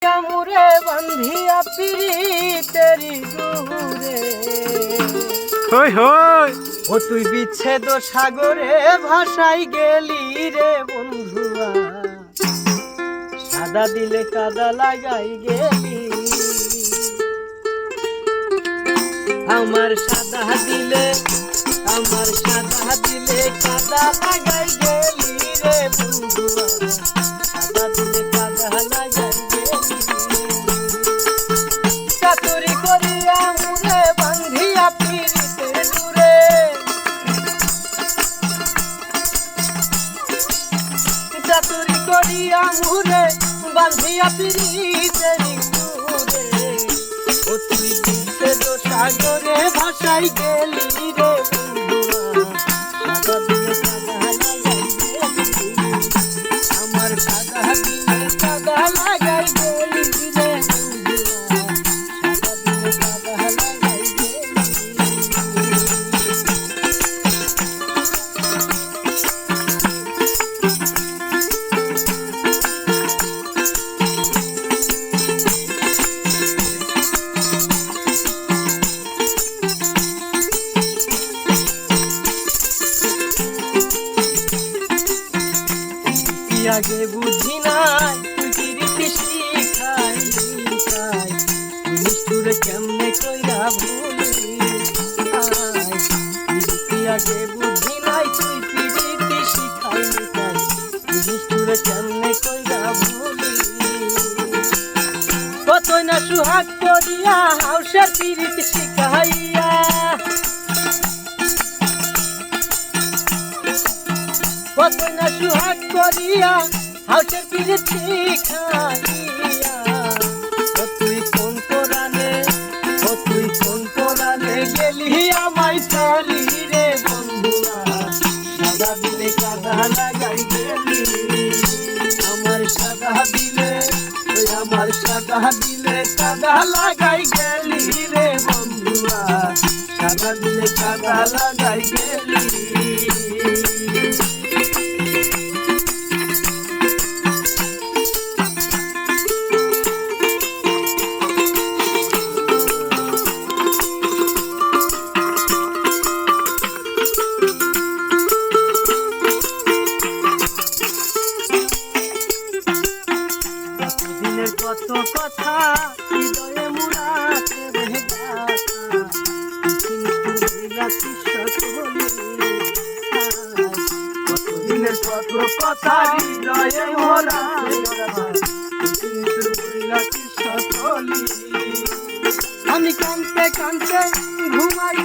মুরে বান্ধিয়া পিরিতেরি দূরে হই হই ও তুই বিচ্ছেদ সাগরে ভাসাই গেলি রে বন্ধুয়া, সাদা দিলে কাদা লাগাই গেলি আমার সাদা দিলে কাদা লাগাই গেলি রে বন্ধুয়া, সাদা দিলে কাদা লাগাই গেলি চাতুরি করিয়া মুরে বান্ধিয়া পিরিতে দূরে চাতুরি করিয়া মুরে বান্ধিয়া পিরিতে দূরে ও তুই বিচ্ছেদ সাগরে ভাসাই গেলি রে বন্ধুয়া, সাদা দিলে কাদা লাগাই গেলি আমার সাদা দিলে কাদা লাগাই গেলি রে বন্ধুয়া, সাদা দিলে কাদা লাগাই গেলি আগে বুঝি নাই তুই রীতি শিখাই নিষ্ঠুরে কেমনে কইরা ভুলি আগে বুঝি নাই তুই রীতি শিখাই নিষ্ঠুরে কেমনে কইরা ভুলি কতই না সুহাগ করিয়া হাউসের পিরিত শিখাইয়া কতই না সুহাগ করিয়া হাউসের পিরিত শিখাইয়া ও তুই কোন কোরআনে গেলি আমায় ছাড়ি রে বন্ধুয়া, সাদা দিলে কাদা লাগাই গেলি আমার সাদা দিলে কাদা লাগাই গেলি রে বন্ধুয়া, সাদা দিলে কাদা লাগাই গেলি দিনের কত কথা হৃদয়ে মুড়াতে বেগা দিনের কত কথা হৃদয়ে আমি কানতে কানতে ঘুমাই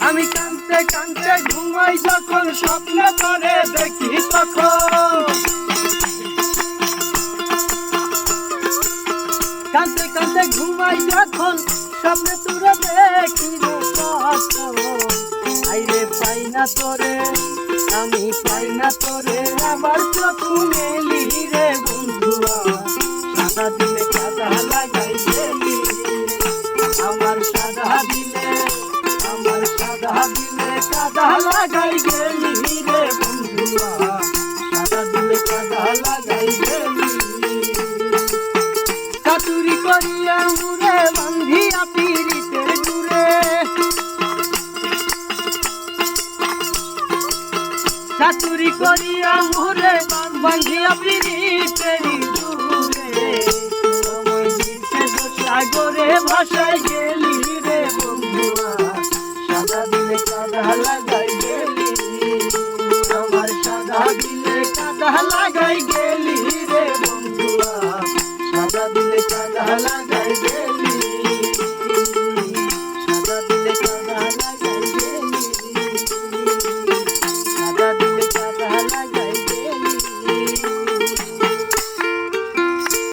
আমি কানতে কানতে ঘুমাই যখন স্বপ্ন করে দেখি তখন কানতে কানতে ঘুমাই যখন স্বপ্নে তুলে দেখি আইরে পাই না তোরে আমি পাই না তোরে আবার চোখ মেলি রে বন্ধুয়া, সাদা দিলে কাদা লাগাই গেলি আমার সাদা দিলে কাদা লাগাই গেলি রে বন্ধুয়া, সাদা দিলে কাদা লাগাই গেলি চাতুরি করিয়া মুরে বান্ধিয়া পিরিতের দূরে চাতুরি করিয়া মুরে বান্ধিয়া পিরিতের দূরে সাগরে ভাসাই গেলি রে বন্ধুয়া, সাদা দিলে কাদা লাগাই গেলি আমার সাদা দিলে কাদা লাগাই গেলি রে বন্ধুয়া, সাদা দিলে কাদা লাগাই